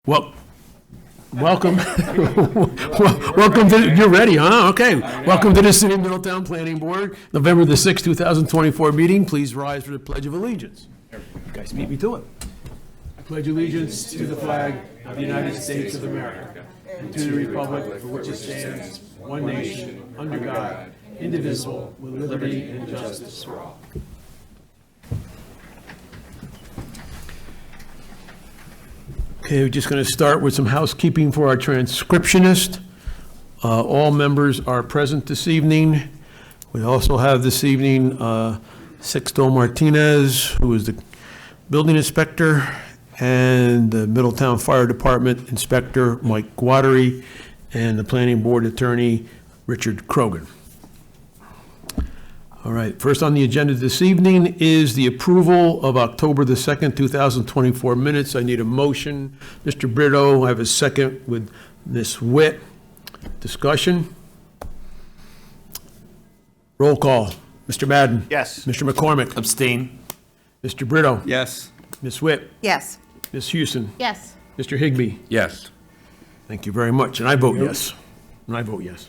Well, welcome. Welcome to, you're ready, huh? Okay. Welcome to the City of Middletown Planning Board, November the 6th, 2024 meeting. Please rise for the Pledge of Allegiance. You guys beat me to it. I pledge allegiance to the flag of the United States of America and to the republic for which it stands, one nation, under God, indivisible, with liberty and justice for all. Okay, we're just going to start with some housekeeping for our transcriptionist. All members are present this evening. We also have this evening Sixto Martinez, who is the building inspector, and the Middletown Fire Department Inspector Mike Guattari, and the Planning Board Attorney Richard Krogan. All right, first on the agenda this evening is the approval of October the 2nd, 2024 minutes. I need a motion. Mr. Brito, I have a second with Ms. Witt. Discussion? Roll call. Mr. Madden? Yes. Mr. McCormick? Abstain. Mr. Brito? Yes. Ms. Witt? Yes. Ms. Houston? Yes. Mr. Higbee? Yes. Thank you very much, and I vote yes. And I vote yes.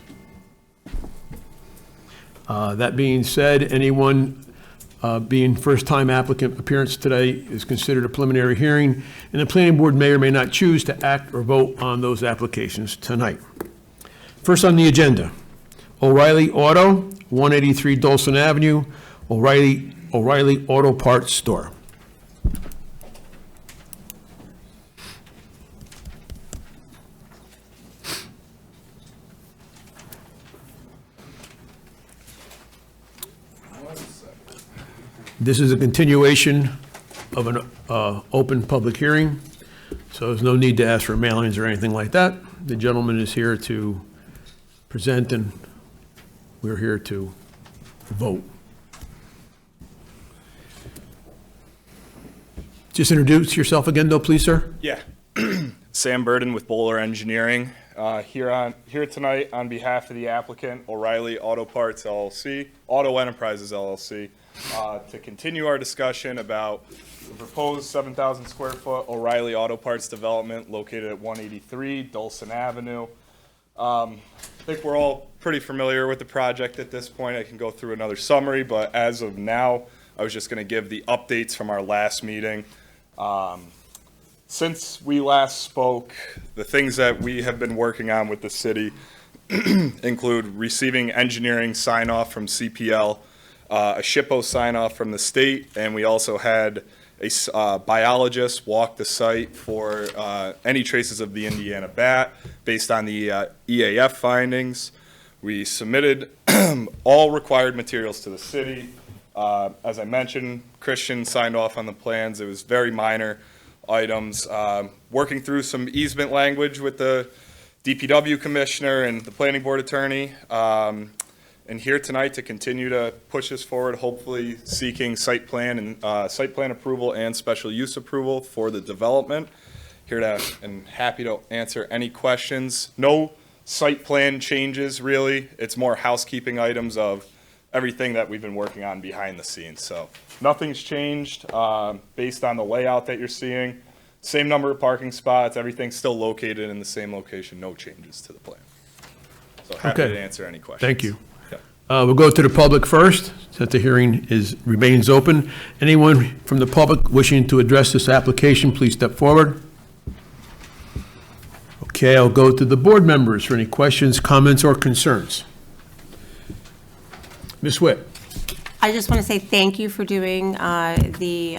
That being said, anyone being first-time applicant appearance today is considered a preliminary hearing, and the planning board may or may not choose to act or vote on those applications tonight. First on the agenda, O'Reilly Auto, 183 Dolson Avenue, O'Reilly Auto Parts Store. This is a continuation of an open public hearing, so there's no need to ask for mailings or anything like that. The gentleman is here to present, and we're here to vote. Just introduce yourself again, though, please, sir. Yeah, Sam Burden with Bowler Engineering, here tonight on behalf of the applicant, O'Reilly Auto Parts LLC, Auto Enterprises LLC, to continue our discussion about the proposed 7,000 square foot O'Reilly Auto Parts development located at 183 Dolson Avenue. I think we're all pretty familiar with the project at this point. I can go through another summary, but as of now, I was just going to give the updates from our last meeting. Since we last spoke, the things that we have been working on with the city include receiving engineering sign-off from CPL, a SHPO sign-off from the state, and we also had a biologist walk the site for any traces of the Indiana bat based on the EAF findings. We submitted all required materials to the city. As I mentioned, Christian signed off on the plans. It was very minor items. Working through some easement language with the DPW commissioner and the planning board attorney. And here tonight to continue to push this forward, hopefully seeking site plan approval and special use approval for the development. Here to and happy to answer any questions. No site plan changes really. It's more housekeeping items of everything that we've been working on behind the scenes. So nothing's changed based on the layout that you're seeing. Same number of parking spots. Everything's still located in the same location. No changes to the plan. So happy to answer any questions. Thank you. We'll go to the public first, since the hearing remains open. Anyone from the public wishing to address this application, please step forward. Okay, I'll go to the board members for any questions, comments, or concerns. Ms. Witt. I just want to say thank you for doing the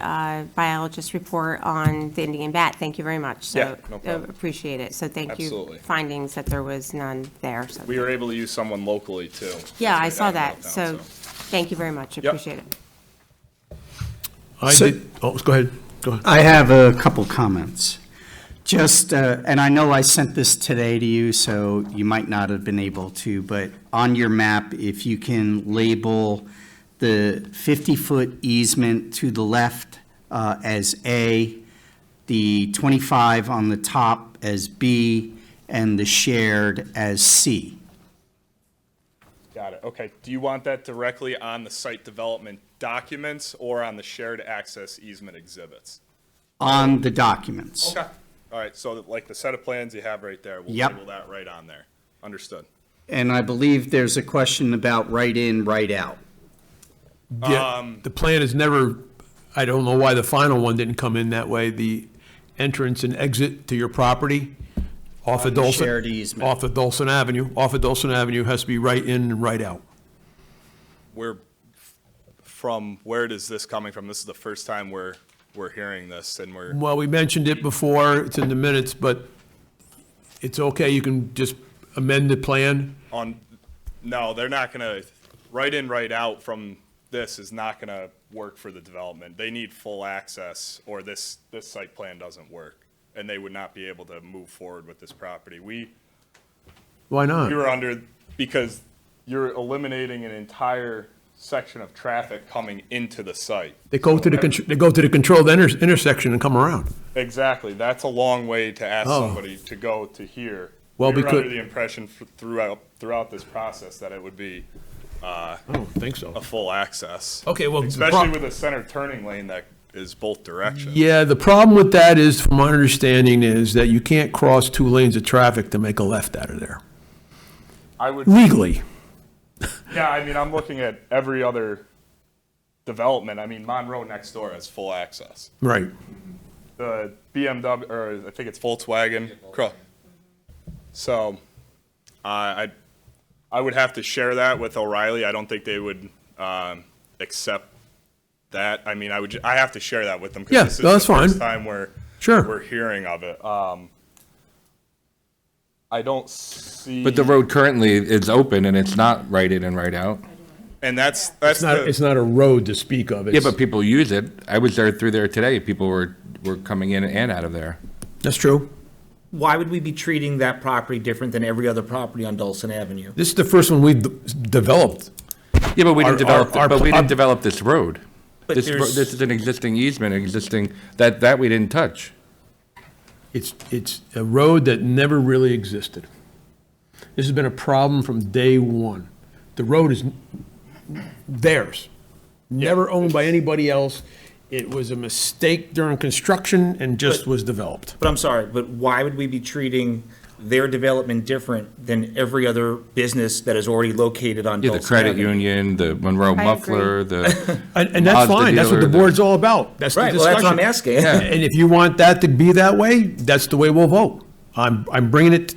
biologist report on the Indian bat. Thank you very much. So, yeah, no problem. Appreciate it. So thank Absolutely. you. Findings that there was none there. So We were able to use someone locally too. yeah, I saw down that. Middletown, So thank you very much. Appreciate it. Go ahead. I have a couple comments. Just, and I know I sent this today to you, so you might not have been able to, but on your map, if you can label the 50-foot easement to the left as A, the 25 on the top as B, and the shared as C. Got it. Okay. Do you want that directly on the site development documents or on the shared access easement exhibits? On the documents. Okay. All right, so like the set of plans you have right there, we'll Yep. label that right on there. Understood. And I believe there's a question about right in, right out. Yeah, the plan is never, I don't know why the final one didn't come in that way. The entrance and exit to your property off of On the Dolson. shared easement. Off of Dolson Avenue has to be right in and right out. Where is this coming from? This is the first time we're hearing this, and we're, Well, we mentioned it before, it's in the minutes, but it's okay, you can just amend the plan. no, they're not gonna, right in, right out from this is not gonna work for the development. They need full access, or this site plan doesn't work, and they would not be able to move forward with this property. Why not? We were under, because you're eliminating an entire section of traffic coming into the site. They go to the controlled intersection and come around. Exactly, that's a long way to ask Oh. somebody to go to here. Well, We were because- under the impression throughout this process that it would be I don't think so. a full access. Okay, well, the Especially with a center turning lane that is both directions. Yeah, the problem with that is, from my understanding, is that you can't cross two lanes of traffic to make a left out of there, I would, legally. yeah, I mean, I'm looking at every other development. I mean, Monroe next door has full access. Right. The BMW, or I think it's Volkswagen. So, I would have to share that with O'Reilly. I don't think they would accept that. I mean, I have to share that with them. 'Cause Yeah, this is no, that's the first fine. time we're Sure. hearing of it. I don't see. But the road currently is open and it's not right in and right out. And that's It's not a road to speak of. Yeah, It's- but people use it. I was there through there today. People were coming in and out of there. That's true. Why would we be treating that property different than every other property on Dulcin Avenue? This is the first one we've developed. Yeah, but we didn't develop, our- but we our- didn't develop this road. But This there's- is an existing easement, that we didn't touch. It's a road that never really existed. This has been a problem from day one. The road is theirs, never owned by anybody else. It was a mistake during construction and just was developed. But I'm sorry, but why would we be treating their development different than every other business that is already located on Yeah, the Dulcin credit Avenue? union, the Monroe I Muffler, the. And that's Mazda fine, that's what the dealer, board's all about. That's the Right, well, that's what I'm discussion. asking. And if you want that to be that way, that's the way we'll vote. I'm bringing it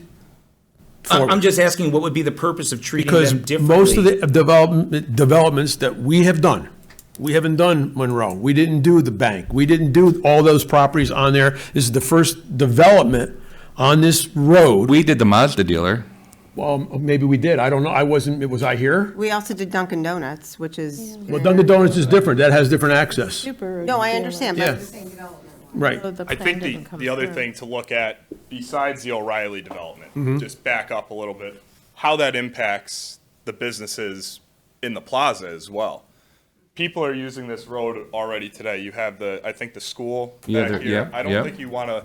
I'm forward. just asking, what would be the purpose of treating Because them differently? most of the developments that we have done, we haven't done Monroe. We didn't do the bank. We didn't do all those properties on there. This is the first development on this road. We did the Mazda dealer. Well, maybe we did. I don't know. I wasn't, was I here? We also did Dunkin' Donuts, which is, Well, Dunkin' Donuts is different. That has different access. no, I understand, Yeah. but the same development. Right. I think the other thing to look at, besides the O'Reilly development, just back up a little bit, how that impacts the businesses in the plaza as well. People are using this road already today. You have I think the school Yeah, back here. yeah, I don't yeah. think you want to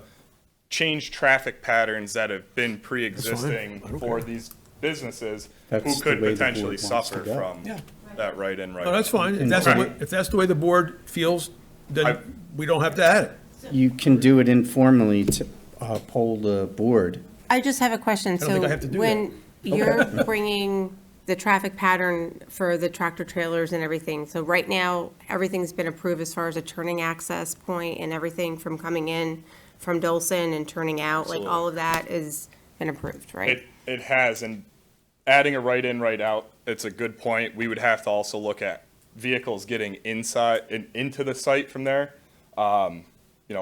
change traffic patterns that have been pre-existing for these businesses who That's could the way the potentially board wants to suffer go. from that right in, right No, out. that's fine. If that's the way the board feels, then we don't have to add it. You can do it informally to poll the board. I just have a question. don't think I have to So do when you're bringing the traffic pattern for the tractor trailers and everything, so right now, everything's been approved as far as a turning access point and everything from coming in from Dolson and turning out, like all of that has been approved, right? It has, and adding a right in, right out, it's a good point. We would have to also look at vehicles getting inside and into the site from there.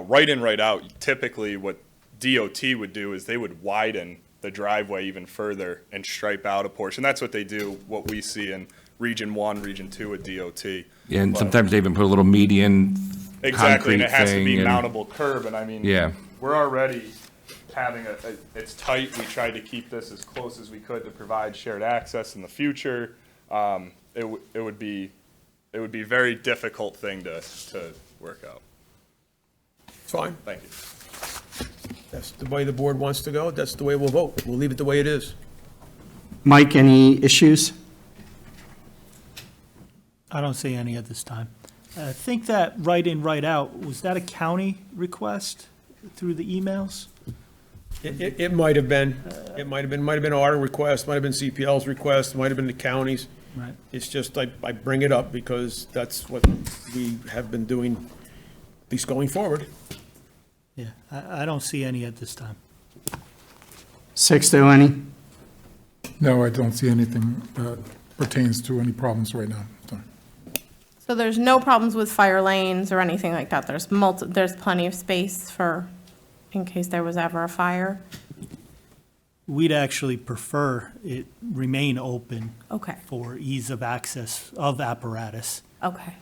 Right in, right out, typically what DOT would do is they would widen the driveway even further and stripe out a portion. That's what they do, what we see in Region 1, Region 2 with DOT. Yeah, and But- sometimes they even put a little median Exactly, and concrete it has to thing be and- mountable curb, and I mean, Yeah. we're already having it's tight. We tried to keep this as close as we could to provide shared access in the future. It would be a very difficult thing to work out. It's fine. Thank you. That's the way the board wants to go. That's the way we'll vote. We'll leave it the way it is. Mike, any issues? I don't see any at this time. I think that right in, right out, was that a county request through the emails? It might have been, might have been our request, might have been CPL's request, might have been the county's. Right. It's just, I bring it up because that's what we have been doing, at least going forward. Yeah, I don't see any at this time. Sixto, any? No, I don't see anything that pertains to any problems right now. Sorry. So there's no problems with fire lanes or anything like that? There's plenty of space for, in case there was ever a fire? We'd actually prefer it remain open Okay, for ease of access of apparatus okay.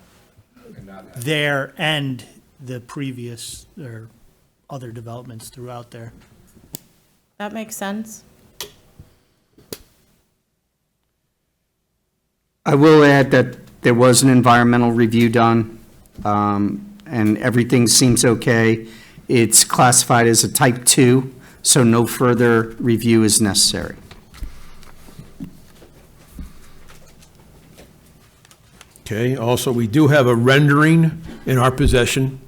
there and the previous or other developments throughout there. That makes sense. I will add that there was an environmental review done, and everything seems okay. It's classified as a type 2, so no further review is necessary. Okay, also, we do have a rendering in our possession.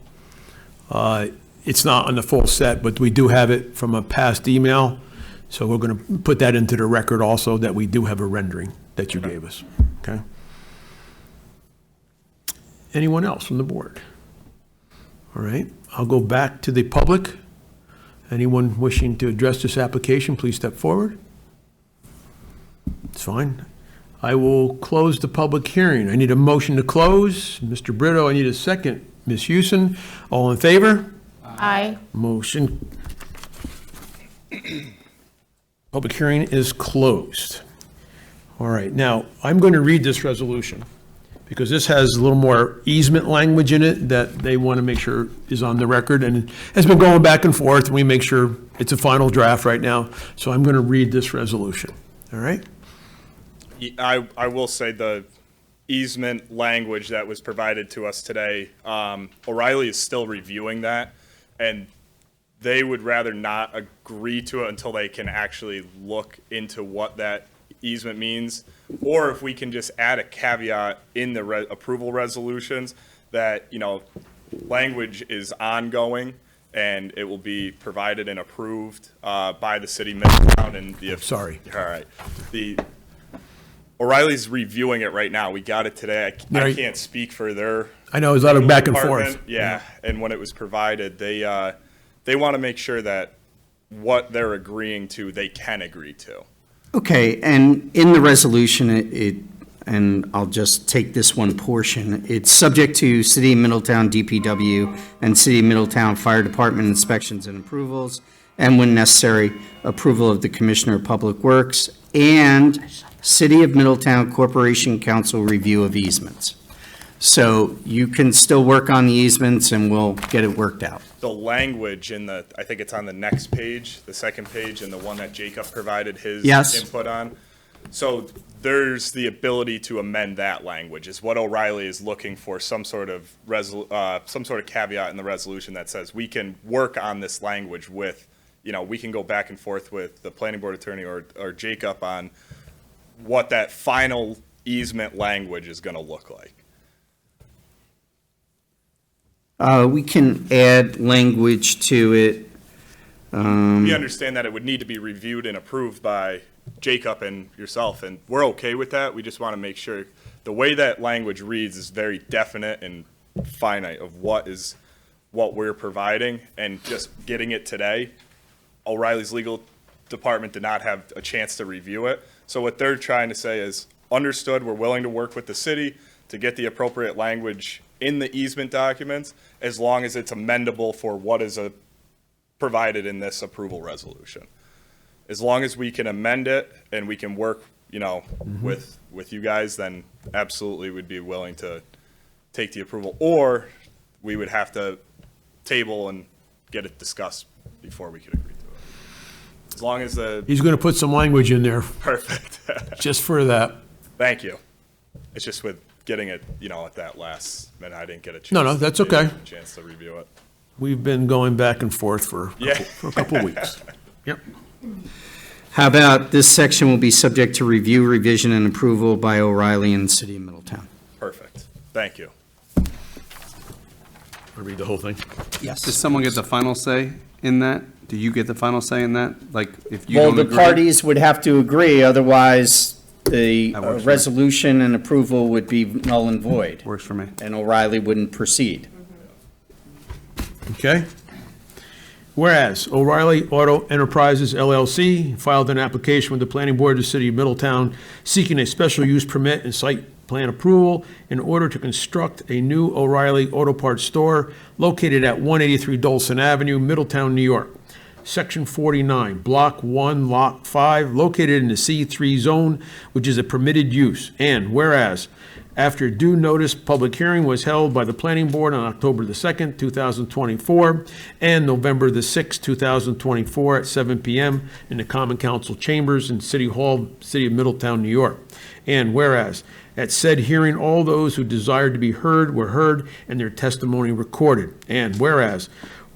It's not on the full set, but we do have it from a past email, so we're going to put that into the record also, that we do have a rendering that you gave us, okay? Anyone else from the board? All right, I'll go back to the public. Anyone wishing to address this application, please step forward. It's fine. I will close the public hearing. I need a motion to close. Mr. Brito, I need a second. Ms. Houston, all in favor? Aye. Motion. Public hearing is closed. All right, now, I'm going to read this resolution, because this has a little more easement language in it that they want to make sure is on the record, and has been going back and forth, and we make sure it's a final draft right now. So I'm going to read this resolution, all right? I will say the easement language that was provided to us today, O'Reilly is still reviewing that, and they would rather not agree to it until they can actually look into what that easement means, or if we can just add a caveat in the approval resolutions that, you know, language is ongoing and it will be provided and approved by the city of Middletown and the. Sorry. All right. The O'Reilly's reviewing it right now. We got it today. I Right. can't speak for their. I know, there's a lot of back and department. forth. Yeah, and when it was provided, they want to make sure that what they're agreeing to, they can agree to. Okay, and in the resolution, and I'll just take this one portion, it's subject to City of Middletown DPW and City of Middletown Fire Department inspections and approvals, and when necessary, approval of the Commissioner of Public Works and City of Middletown Corporation Council review of easements. So you can still work on the easements and we'll get it worked out. The language in the, I think it's on the next page, the second page, and the one that Jacob provided his Yes. input on. So there's the ability to amend that language, is what O'Reilly is looking for, some sort of caveat in the resolution that says we can work on this language with, you know, we can go back and forth with the planning board attorney or Jacob on what that final easement language is gonna look like. We can add language to it. We understand that it would need to be reviewed and approved by Jacob and yourself, and we're okay with that. We just want to make sure the way that language reads is very definite and finite of what we're providing, and just getting it today. O'Reilly's legal department did not have a chance to review it. So what they're trying to say is, understood, we're willing to work with the city to get the appropriate language in the easement documents, as long as it's amendable for what is provided in this approval resolution. As long as we can amend it and we can work, you know, with you guys, then absolutely we'd be willing to take the approval. Or we would have to table and get it discussed before we could agree to it. As long as He's going to put some language in there perfect. just for that. Thank you. It's just with getting it, you know, at that last minute, I didn't get a chance. No, that's okay. Chance to review it. We've been going back and forth for a couple weeks. Yep. How about this section will be subject to review, revision, and approval by O'Reilly and the City of Middletown? Perfect. Thank you. I'll read the whole thing. Yes. Does someone get the final say in that? Do you get the final say in that? Like, if you Well, don't the agree? parties would have to agree, otherwise the That works for me. resolution and approval would be null and void, Works for me. and O'Reilly wouldn't proceed. Okay? Whereas O'Reilly Auto Enterprises LLC filed an application with the Planning Board of the City of Middletown seeking a special use permit and site plan approval in order to construct a new O'Reilly Auto Parts store located at 183 Dolson Avenue, Middletown, New York. Section 49, Block 1, Lot 5, located in the C3 zone, which is a permitted use. And whereas, after due notice, public hearing was held by the Planning Board on October the 2nd, 2024, and November the 6th, 2024, at 7 p.m. in the Common Council Chambers in City Hall, City of Middletown, New York. And whereas, at said hearing, all those who desired to be heard were heard, and their testimony recorded. And whereas,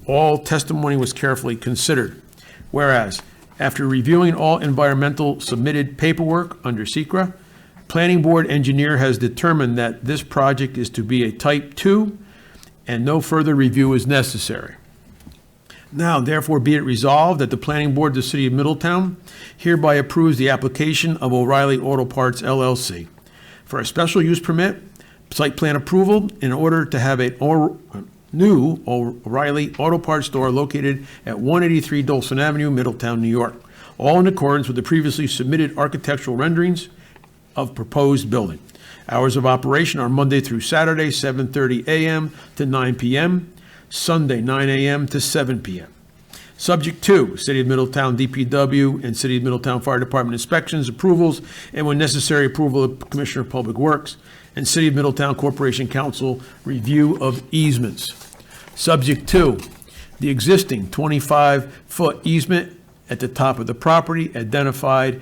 all testimony was carefully considered. Whereas, after reviewing all environmental submitted paperwork under SECRA, Planning Board engineer has determined that this project is to be a Type 2 and no further review is necessary. Now, therefore, be it resolved that the Planning Board of the City of Middletown hereby approves the application of O'Reilly Auto Parts LLC for a special use permit, site plan approval in order to have a new O'Reilly Auto Parts store located at 183 Dolson Avenue, Middletown, New York, all in accordance with the previously submitted architectural renderings of proposed building. Hours of operation are Monday through Saturday, 7:30 a.m. to 9 p.m., Sunday, 9 a.m. to 7 p.m. Subject to City of Middletown DPW and City of Middletown Fire Department inspections, approvals, and when necessary, approval of Commissioner of Public Works and City of Middletown Corporation Council review of easements. Subject to the existing 25-foot easement at the top of the property identified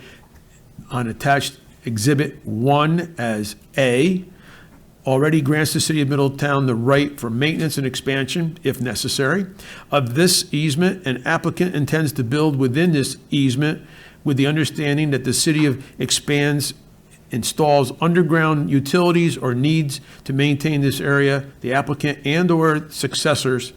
on attached Exhibit 1 as A, already grants the City of Middletown the right for maintenance and expansion, if necessary, of this easement, and applicant intends to build within this easement with the understanding that the city installs underground utilities or needs to maintain this area, the applicant and/or successors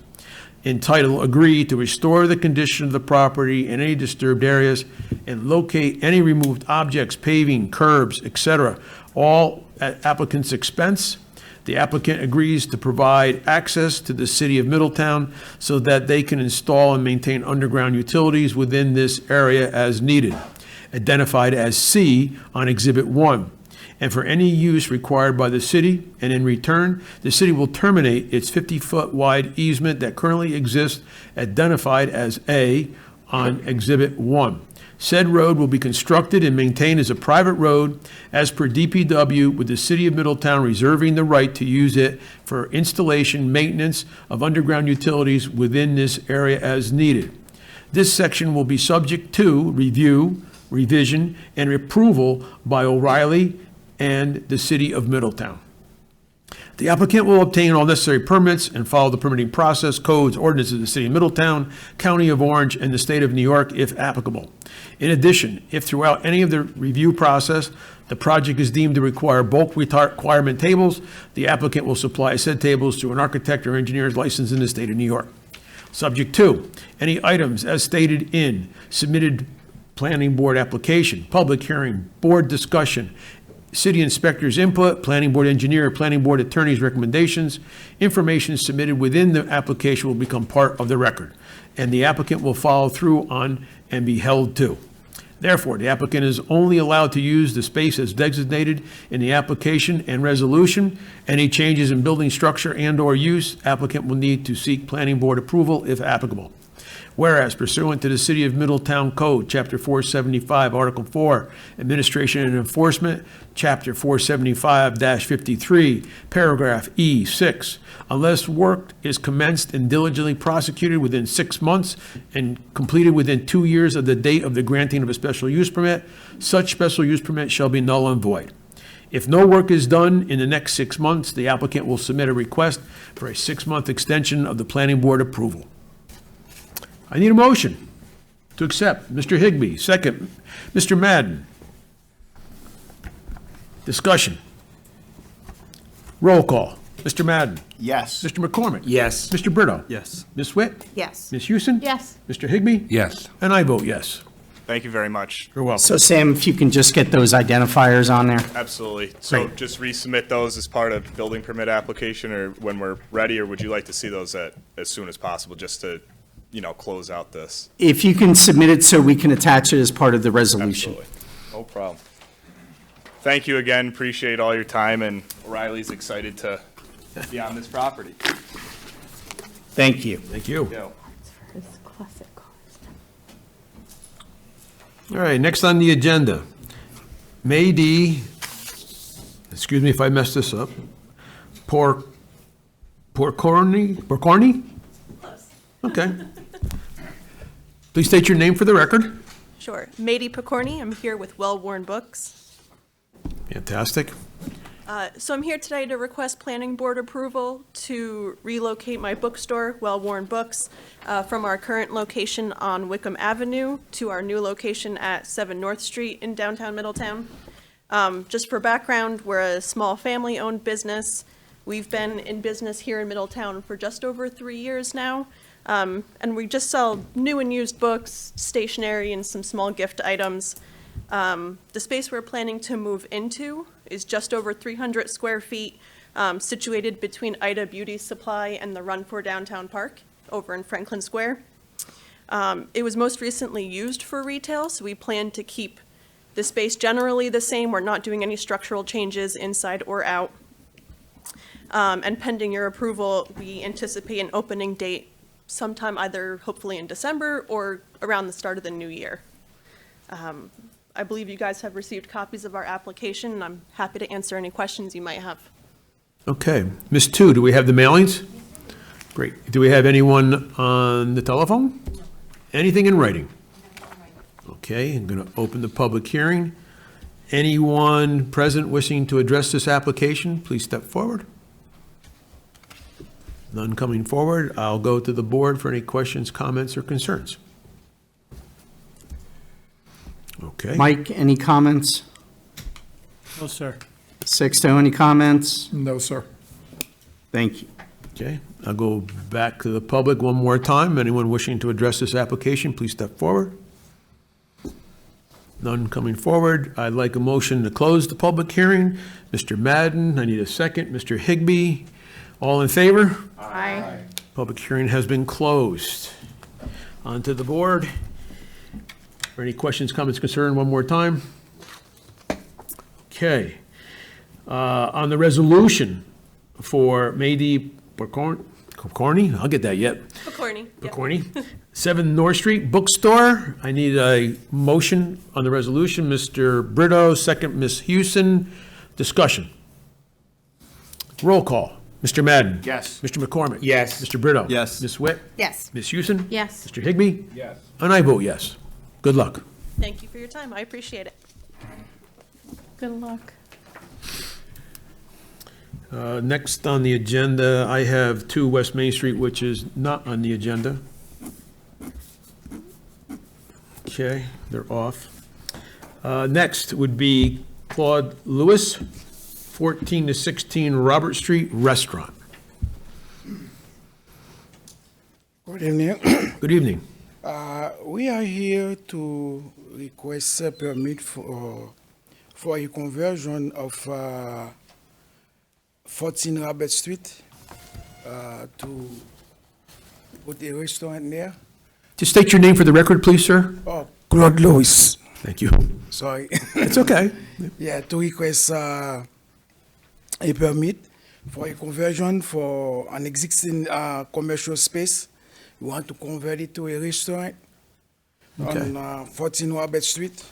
in title agree to restore the condition of the property in any disturbed areas and locate any removed objects, paving, curbs, etc., all at applicant's expense. The applicant agrees to provide access to the City of Middletown so that they can install and maintain underground utilities within this area as needed, identified as C on Exhibit 1, and for any use required by the city, and in return, the city will terminate its 50-foot wide easement that currently exists, identified as A on Exhibit 1. Said road will be constructed and maintained as a private road as per DPW, with the City of Middletown reserving the right to use it for installation, maintenance of underground utilities within this area as needed. This section will be subject to review, revision, and approval by O'Reilly and the City of Middletown. The applicant will obtain all necessary permits and follow the permitting process, codes, ordinances of the City of Middletown, County of Orange, and the State of New York, if applicable. In addition, if throughout any of the review process, the project is deemed to require bulk requirement tables, the applicant will supply said tables to an architect or engineer licensed in the State of New York. Subject to any items as stated in submitted Planning Board application, public hearing, board discussion, city inspector's input, planning board engineer, planning board attorney's recommendations. Information submitted within the application will become part of the record, and the applicant will follow through on and be held to. Therefore, the applicant is only allowed to use the space as designated in the application and resolution. Any changes in building structure and/or use, applicant will need to seek planning board approval if applicable. Whereas pursuant to the City of Middletown Code, Chapter 475, Article 4, Administration and Enforcement, Chapter 475-53, Paragraph E6, unless work is commenced and diligently prosecuted within 6 months and completed within 2 years of the date of the granting of a special use permit, such special use permit shall be null and void. If no work is done in the next 6 months, the applicant will submit a request for a 6-month extension of the planning board approval. I need a motion to accept. Mr. Higbee, second. Mr. Madden. Discussion. Roll call. Mr. Madden? Yes. Mr. McCormick? Yes. Mr. Brito? Yes. Ms. Witt? Yes. Ms. Houston? Yes. Mr. Higbee? Yes. And I vote yes. Thank you very much. You're welcome. So Sam, if you can just get those identifiers on there. Absolutely. So Great. just resubmit those as part of building permit application or when we're ready, or would you like to see those as soon as possible, just to, close out this? If you can submit it so we can attach it as part of the resolution. Absolutely. No problem. Thank you again. Appreciate all your time, and O'Reilly's excited to be on this property. Thank you. Thank you. Yeah. Classic cars. All right, next on the agenda, May D, excuse me if I messed this up, Porcorny? Okay. Please state your name for the record. Sure. Mady Picorni. I'm here with Well-Worn Books. Fantastic. So I'm here today to request planning board approval to relocate my bookstore, Well-Worn Books, from our current location on Wickham Avenue to our new location at 7 North Street in downtown Middletown. Just for background, we're a small family-owned business. We've been in business here in Middletown for just over 3 years now. And we just sell new and used books, stationery, and some small gift items. The space we're planning to move into is just over 300 square feet, situated between Ida Beauty Supply and the Run for Downtown Park over in Franklin Square. It was most recently used for retail, so we plan to keep the space generally the same. We're not doing any structural changes inside or out. And pending your approval, we anticipate an opening date sometime either hopefully in December or around the start of the new year. I believe you guys have received copies of our application, and I'm happy to answer any questions you might have. Okay. Ms. Tu, do we have the mailings? Great. Do we have anyone on the telephone? Anything in writing? Okay, I'm going to open the public hearing. Anyone present wishing to address this application, please step forward. None coming forward. I'll go to the board for any questions, comments, or concerns. Okay. Mike, any comments? No, sir. Sixto, any comments? No, sir. Thank you. Okay, I'll go back to the public one more time. Anyone wishing to address this application, please step forward. None coming forward. I'd like a motion to close the public hearing. Mr. Madden, I need a second. Mr. Higbee, all in favor? Aye. Public hearing has been closed. On to the board. Are any questions, comments, concern, one more time? Okay. On the resolution for Mady Picorni, I'll get that yet. Picorni. Yep. Picorni, 7 North Street Bookstore. I need a motion on the resolution. Mr. Brito, second, Ms. Houston. Discussion. Roll call. Mr. Madden. Yes. Mr. McCormick. Yes. Mr. Brito. Yes. Ms. Witt. Yes. Ms. Houston. Yes. Mr. Higbee. Yes. And I vote yes. Good luck. Thank you for your time. I appreciate it. Good luck. Next on the agenda, I have 2 West Main Street, which is not on the agenda. Okay, they're off. Next would be Claude Lewis, 14 to 16 Robert Street Restaurant. Good evening. Good evening. We are here to request a permit for a conversion of 14 Robert Street to put a restaurant there. Just state your name for the record, please, sir. Oh, Claude Lewis. Thank you. Sorry. It's okay. Yeah, to request a permit for a conversion for an existing commercial space. We want to convert it to a restaurant Okay. on 14 Robert Street.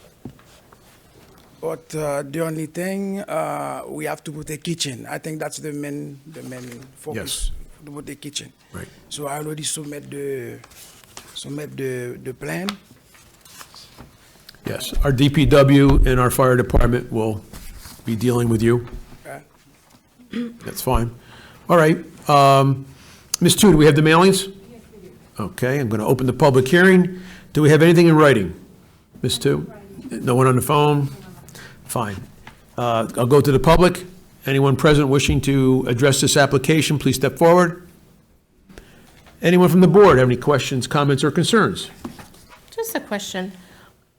But the only thing, we have to put a kitchen. I think that's the main focus. Yes. To put a kitchen. Right. So I already submit the plan. Yes, our DPW and our fire department will be dealing with you. Okay. That's fine. All right. Ms. Tu, do we have the mailings? Yes, we do. Okay, I'm going to open the public hearing. Do we have anything in writing? Ms. Tu? No one on the phone? Fine. I'll go to the public. Anyone present wishing to address this application, please step forward. Anyone from the board have any questions, comments, or concerns? Just a question.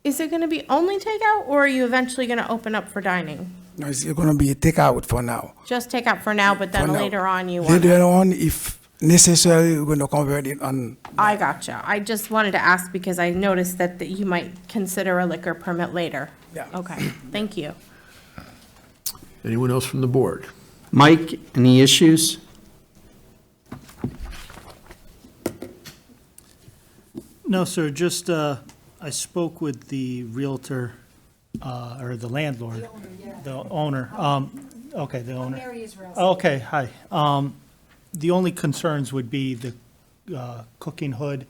Is it gonna be only takeout, or are you eventually gonna open up for dining? No, it's gonna be a takeout for now. Just takeout for now, but then For now. later on you want. Later on, if necessary, we're gonna convert it on. I gotcha. I just wanted to ask because I noticed that you might consider a liquor permit later. Yeah. Okay, thank you. Anyone else from the board? Mike, any issues? No, sir, just, I spoke with the realtor, or the landlord. The owner. Okay, the owner. Okay, hi. The only concerns would be the cooking hood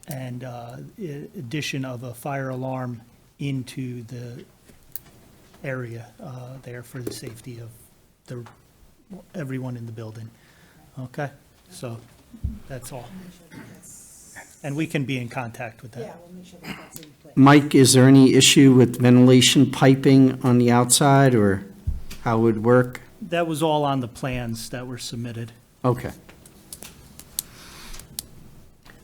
and addition of a fire alarm into the area there for the safety of everyone in the building. Okay, so that's all. And we can be in contact with that. Mike, is there any issue with ventilation piping on the outside, or how it would work? That was all on the plans that were submitted. Okay.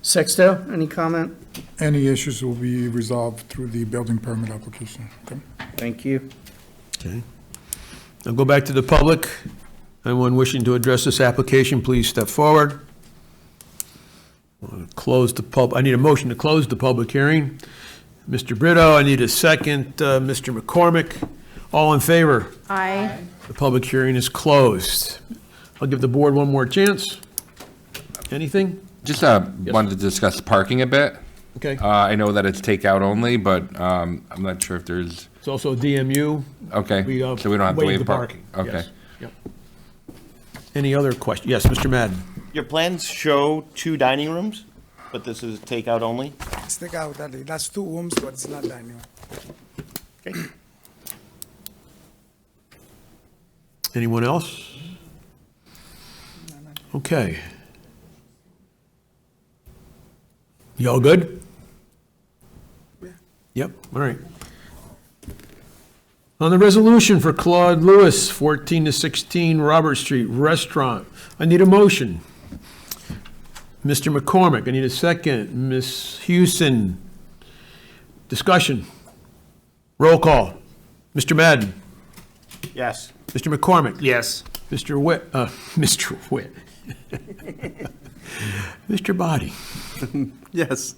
Sexto, any comment? Any issues will be resolved through the building permit application. Okay. Thank you. Okay. I'll go back to the public. Anyone wishing to address this application, please step forward. I need a motion to close the public hearing. Mr. Brito, I need a second. Mr. McCormick, all in favor? Aye. The public hearing is closed. I'll give the board one more chance. Anything? Just wanted to discuss parking a bit. Okay. I know that it's takeout only, but I'm not sure if there's, It's also DMU. okay, so we don't have to waive parking. Okay. Yes. Yep. Any other question? Yes, Mr. Madden. Your plans show 2 dining rooms, but this is takeout only? It's takeout, that's 2 rooms, but it's not dining room. Okay. Anyone else? Okay. You all good? Yep, all right. On the resolution for Claude Lewis, 14 to 16 Robert Street Restaurant, I need a motion. Mr. McCormick, I need a second. Ms. Houston, discussion. Roll call. Mr. Madden. Yes. Mr. McCormick. Yes. Mr. Witt, Mr. Witt. Mr. Body. Yes.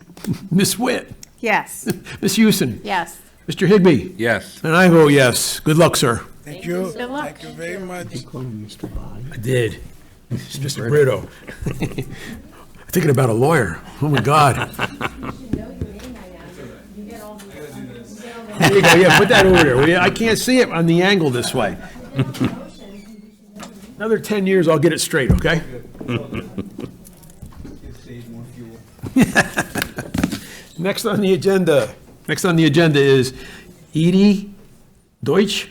Miss Witt. Yes. Miss Houston. Yes. Mr. Higbee. Yes. And I vote yes. Good luck, sir. Thank you. Good luck. Thank you very much. I did. It's Mr. Brito. Thinking about a lawyer. Oh, my God. There you go. Yeah, put that over there, will you? I can't see it on the angle this way. Another 10 years, I'll get it straight, okay? Next on the agenda is Edie Deutsch,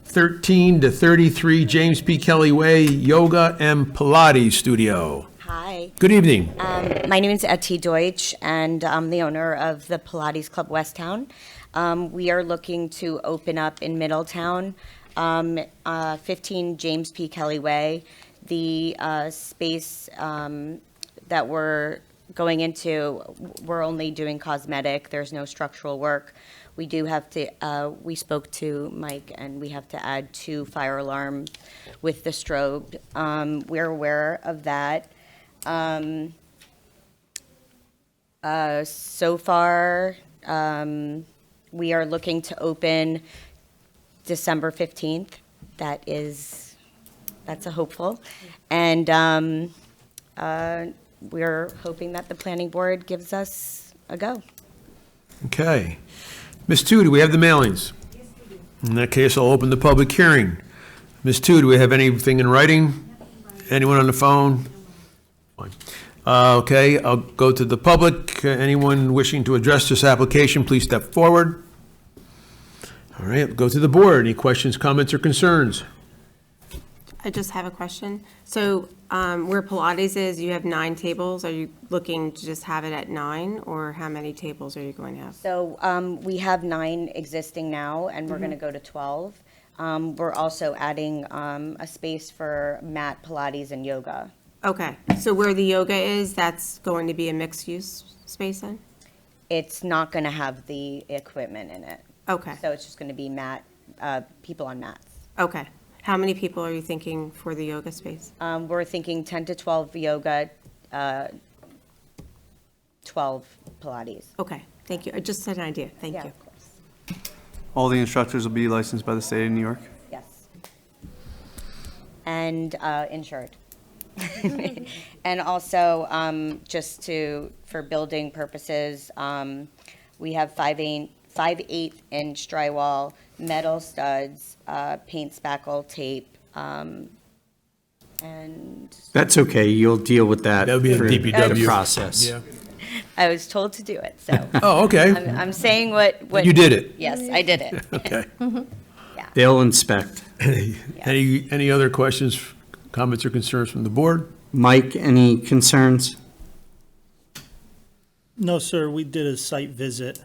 13 to 33 James P. Kelly Way, Yoga and Pilates Studio. Hi. Good evening. My name is Etty Deutsch, and I'm the owner of the Pilates Club Westtown. We are looking to open up in Middletown, 15 James P. Kelly Way. The space that we're going into, we're only doing cosmetic. There's no structural work. We do have to, we spoke to Mike, and we have to add 2 fire alarms with the strobe. We're aware of that. So far, we are looking to open December 15th. That's a hopeful. And we're hoping that the planning board gives us a go. Okay. Ms. Tu, do we have the mailings? In that case, I'll open the public hearing. Ms. Tu, do we have anything in writing? Anyone on the phone? Fine. Okay, I'll go to the public. Anyone wishing to address this application, please step forward. All right, go to the board. Any questions, comments, or concerns? I just have a question. So where Pilates is, you have 9 tables. Are you looking to just have it at 9, or how many tables are you going to have? So we have 9 existing now, and we're going to go to 12. We're also adding a space for mat, Pilates, and yoga. Okay, so where the yoga is, that's going to be a mixed-use space then? It's not going to have the equipment in it. Okay, So it's just going to be people on mats. okay. How many people are you thinking for the yoga space? We're thinking 10 to 12 yoga, 12 Pilates. Okay, thank you. Just an idea, thank Yeah, you. of course. All the instructors will be licensed by the state of New York? Yes. And insured. And also, for building purposes, we have 5/8-inch drywall, metal studs, paint spackle tape, and That's okay, you'll deal with that That would be a through DPW. the process. Yeah. I was told to do it, so. Oh, okay. I'm saying what. You did it. Yes, I did it. Okay. They'll inspect. Any other questions, comments, or concerns from the board? Mike, any concerns? No, sir, we did a site visit.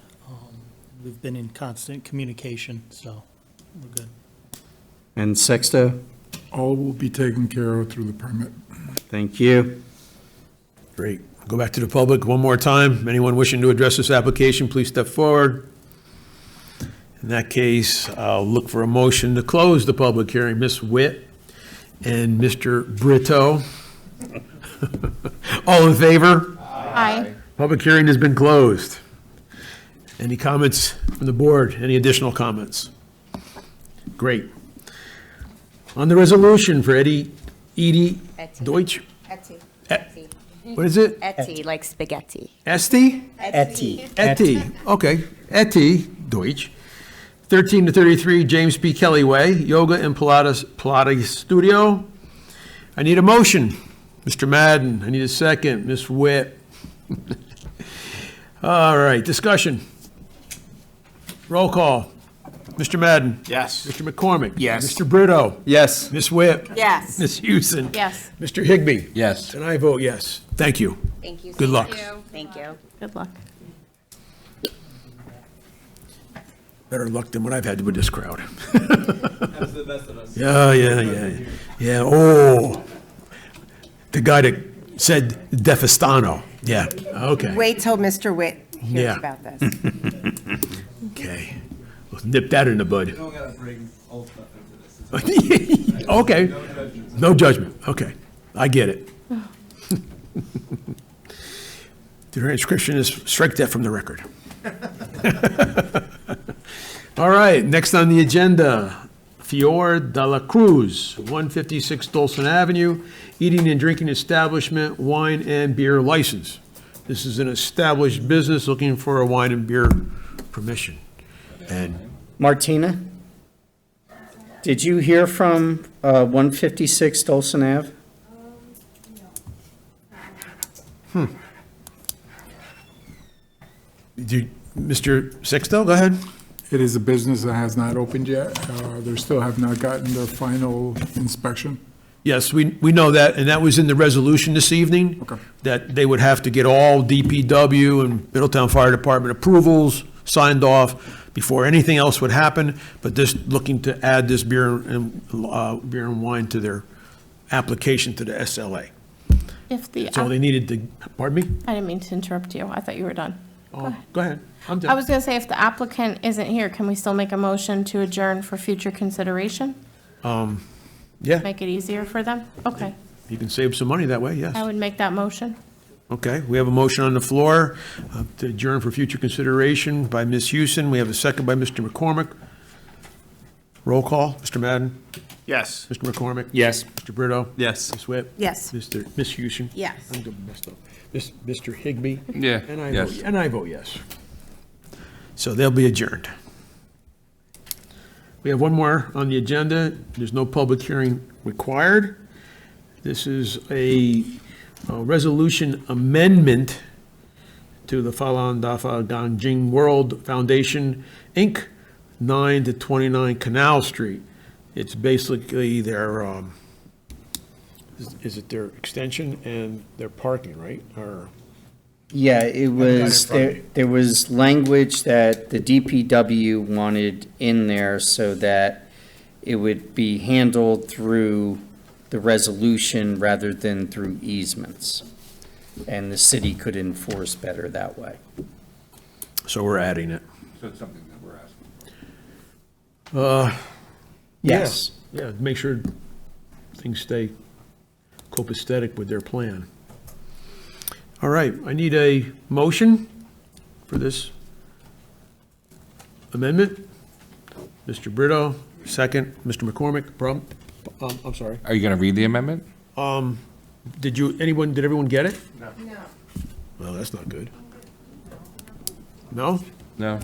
We've been in constant communication, so we're good. And Sexto? All will be taken care of through the permit. Thank you. Great. Go back to the public one more time. Anyone wishing to address this application, please step forward. In that case, I'll look for a motion to close the public hearing. Ms. Witt and Mr. Brito. All in favor? Aye. Public hearing has been closed. Any comments from the board? Any additional comments? Great. On the resolution for Edie Etty. Deutsch, Etty. E- what is it? Etty, like spaghetti. Esti? Etty. Etty, okay. Etty Deutsch, 13 to 33 James P. Kelly Way, Yoga and Pilates Studio. I need a motion. Mr. Madden, I need a second. Ms. Witt. All right, discussion. Roll call. Mr. Madden. Yes. Mr. McCormick. Yes. Mr. Brito. Yes. Ms. Witt. Yes. Ms. Houston. Yes. Mr. Higbee. Yes. And I vote yes. Thank you. Thank you. Good luck. Thank you. Good luck. Better luck than what I've had with this crowd. Yeah, oh. The guy that said Defestano. Yeah, okay. Wait till Mr. Witt hears Yeah. about this. Okay. Let's nip that in the bud. Okay. No judgment. Okay. I get it. The transcription is, strike that from the record. All right, next on the agenda, Fior de la Cruz, 156 Dolson Avenue, eating and drinking establishment, wine and beer license. This is an established business looking for a wine and beer permission. And Martina? Did you hear from 156 Dolson Ave? Mr. Sexto, go ahead. It is a business that has not opened yet. They still have not gotten their final inspection. Yes, we know that, and that was in the resolution this evening. Okay. That they would have to get all DPW and Middletown Fire Department approvals signed off before anything else would happen, but just looking to add this beer and wine to their application to the SLA. If the, That's all they needed to, pardon me? I didn't mean to interrupt you. I thought you were done. Oh, go ahead. I'm I done. was gonna say, if the applicant isn't here, can we still make a motion to adjourn for future consideration? Yeah, Make it easier for them? Okay, you can save some money that way, yes. I would make that motion. Okay, we have a motion on the floor to adjourn for future consideration by Ms. Houston. We have a second by Mr. McCormick. Roll call, Mr. Madden, Yes. Mr. McCormick. Yes. Mr. Brito. Yes. Ms. Whip. Yes. Miss Houston. Yes. I'm getting messed up. Mr. Higbee. Yeah, And I yes. vote, and I vote yes. So they'll be adjourned. We have one more on the agenda. There's no public hearing required. This is a resolution amendment to the Falun Dafa Ganjing World Foundation, Inc., 9 to 29 Canal Street. It's basically their, is it their extension and their parking, right? Or, Yeah, it was, there was language that the DPW wanted in there so that it would be handled through the resolution rather than through easements. And the city could enforce better that way. So we're adding it. So it's something that we're asking. Yes. Yeah, make sure things stay copacetic with their plan. All right, I need a motion for this amendment. Mr. Brito, second. Mr. McCormick, I'm sorry. Are you going to read the amendment? Did everyone get it? No. Well, that's not good. No? No.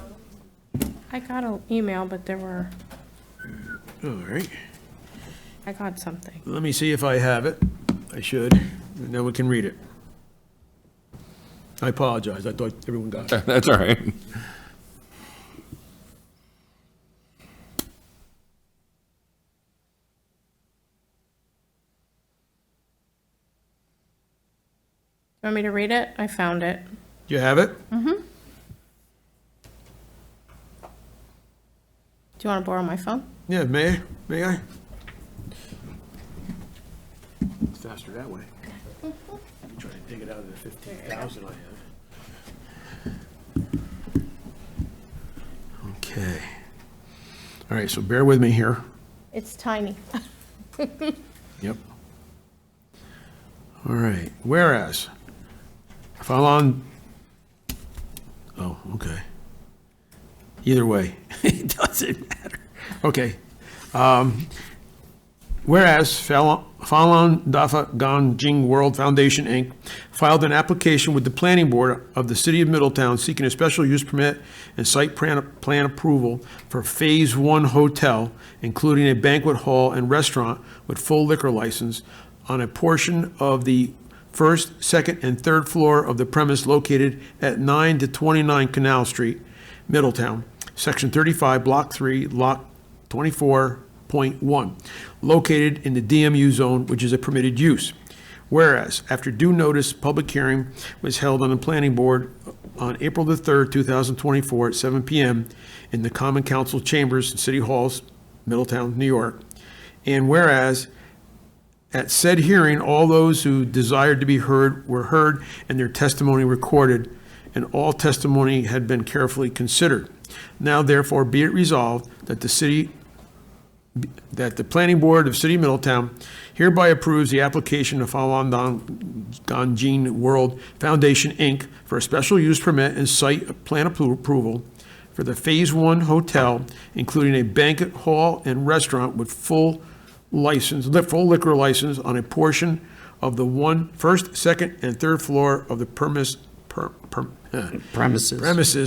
I got an email, but there were, All right. I got something. Let me see if I have it. I should, and then we can read it. I apologize. I thought everyone got it. That's all right. You want me to read it? I found it. You have it? Mm-hmm. Do you want to borrow my phone? Yeah, may I? May I? It's faster that way. Try to dig it out of the 15,000 I have. Okay. All right, so bear with me here. It's tiny. Yep. All right, whereas, if I'm on, oh, okay. Either way, it doesn't matter. Okay. Whereas Falun Dafa Ganjing World Foundation, Inc. filed an application with the Planning Board of the City of Middletown seeking a special use permit and site plan approval for Phase 1 hotel, including a banquet hall and restaurant with full liquor license on a portion of the first, second, and third floor of the premise located at 9 to 29 Canal Street, Middletown, Section 35, Block 3, Lot 24.1, located in the DMU zone, which is a permitted use. Whereas, after due notice, public hearing was held on the Planning Board on April the 3rd, 2024 at 7 p.m. in the Common Council Chambers, City Halls, Middletown, New York. And whereas, at said hearing, all those who desired to be heard were heard and their testimony recorded, and all testimony had been carefully considered. Now therefore be it resolved that the Planning Board of City of Middletown hereby approves the application of Falun Ganjing World Foundation, Inc. for a special use permit and site plan approval for the Phase 1 hotel, including a banquet hall and restaurant with full liquor license on a portion of the first, second, and third floor of the premises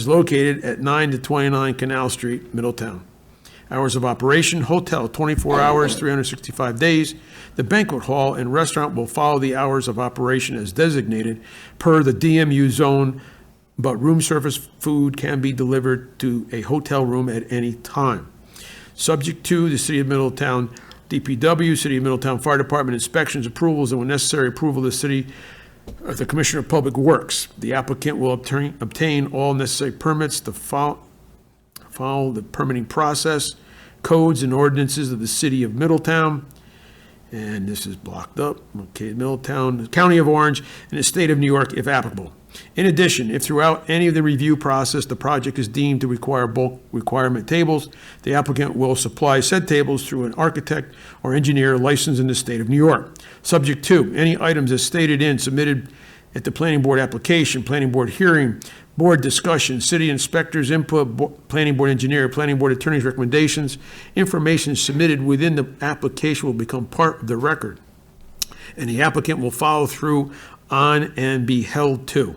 located at 9 to 29 Canal Street, Middletown. Hours of operation: hotel 24 hours, 365 days. The banquet hall and restaurant will follow the hours of operation as designated per the DMU zone, but room service food can be delivered to a hotel room at any time. Subject to the City of Middletown DPW, City of Middletown Fire Department inspections, approvals, and when necessary, approval of the Commissioner of Public Works. The applicant will obtain all necessary permits to follow the permitting process, codes and ordinances of the City of Middletown, and this is blocked up, okay, Middletown, County of Orange, and the State of New York, if applicable. In addition, if throughout any of the review process, the project is deemed to require bulk requirement tables, the applicant will supply said tables through an architect or engineer licensed in the State of New York. Subject to any items as stated in submitted at the Planning Board application, Planning Board hearing, board discussion, city inspectors input, Planning Board engineer, Planning Board attorney's recommendations, information submitted within the application will become part of the record, and the applicant will follow through on and be held to.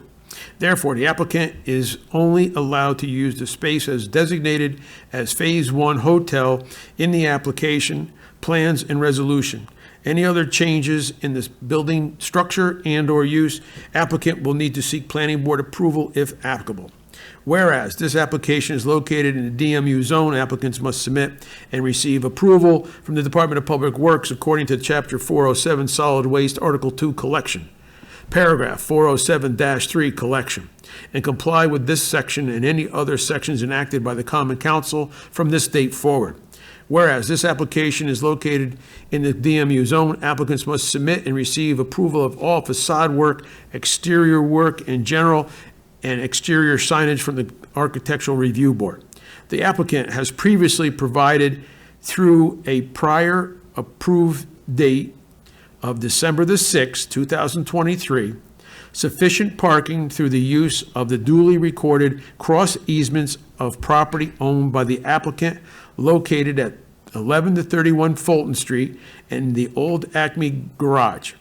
Therefore, the applicant is only allowed to use the space as designated as Phase 1 hotel in the application, plans, and resolution. Any other changes in this building structure and/or use, applicant will need to seek Planning Board approval if applicable. Whereas this application is located in the DMU zone, applicants must submit and receive approval from the Department of Public Works according to Chapter 407 Solid Waste Article 2 Collection, Paragraph 407-3 Collection, and comply with this section and any other sections enacted by the Common Council from this date forward. Whereas this application is located in the DMU zone, applicants must submit and receive approval of all facade work, exterior work in general, and exterior signage from the Architectural Review Board. The applicant has previously provided through a prior approved date of December the 6th, 2023, sufficient parking through the use of the duly recorded cross easements of property owned by the applicant located at 11 to 31 Fulton Street and the old Acme Garage.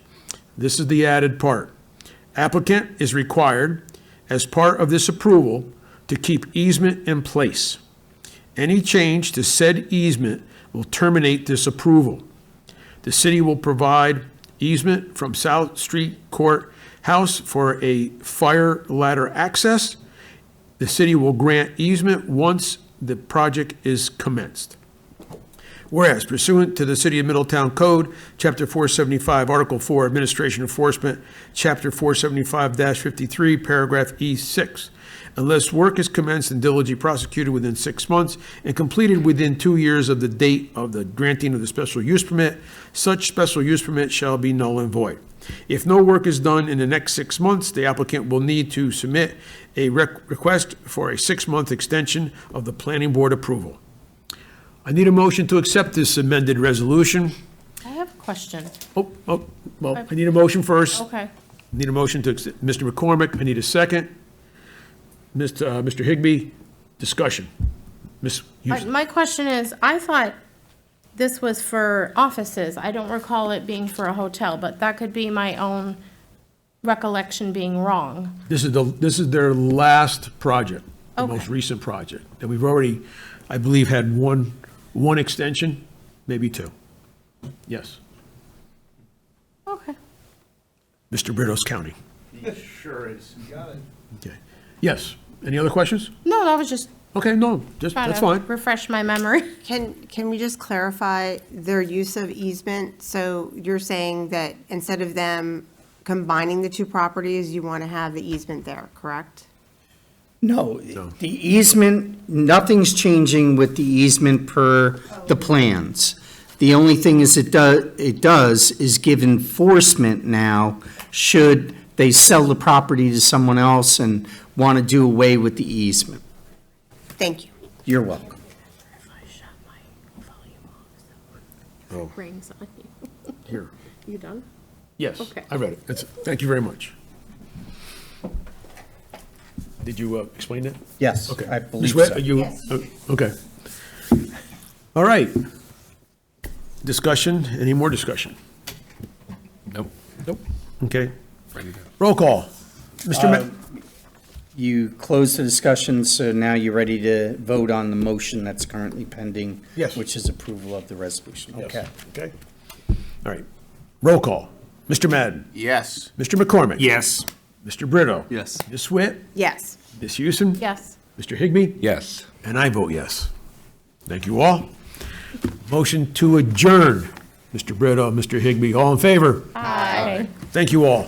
This is the added part. Applicant is required, as part of this approval, to keep easement in place. Any change to said easement will terminate this approval. The city will provide easement from South Street Court House for a fire ladder access. The city will grant easement once the project is commenced. Whereas pursuant to the City of Middletown Code, Chapter 475, Article 4, Administration Enforcement, Chapter 475-53, Paragraph E6, unless work is commenced and diligently prosecuted within 6 months and completed within 2 years of the date of the granting of the special use permit, such special use permit shall be null and void. If no work is done in the next 6 months, the applicant will need to submit a request for a 6-month extension of the planning board approval. I need a motion to accept this amended resolution. I have a question. Well, I need a motion first. Okay. Need a motion to accept. Mr. McCormick, I need a second. Mr. Higbee, discussion. Ms. Houston. My question is, I thought this was for offices. I don't recall it being for a hotel, but that could be my own recollection being wrong. This is their last project, the Okay. most recent project. And we've already, I believe, had one extension, maybe 2. Yes. Okay. Mr. Britos County. Sure is. Got it. Okay. Yes. Any other questions? No, that was just Okay, no, just, trying that's to fine. refresh my memory. Can we just clarify their use of easement? So you're saying that instead of them combining the 2 properties, you want to have the easement there, correct? No, the easement, nothing's changing with the easement per the plans. The only thing is it does is give enforcement now, should they sell the property to someone else and want to do away with the easement. Thank you. You're welcome. If I shut my volume off, Oh. it rings on you. Here. You done? Yes, Okay. I read it. Thank you very much. Did you explain that? Yes, Okay. I Ms. believe Witt, so. are you- Okay. All right. Discussion, any more discussion? Nope. Nope. Okay. Ready to go. Roll call. Mr. You closed the discussion, so now you're ready to vote on the motion that's currently pending. Yes. Which is approval of the resolution. Yes. Okay. Okay. All right. Roll call. Mr. Madden. Yes. Mr. McCormick. Yes. Mr. Brito. Yes. Ms. Witt. Yes. Ms. Houston. Yes. Mr. Higbee. Yes. And I vote yes. Thank you all. Motion to adjourn. Mr. Brito, Mr. Higbee, all in favor? Aye. Thank you all.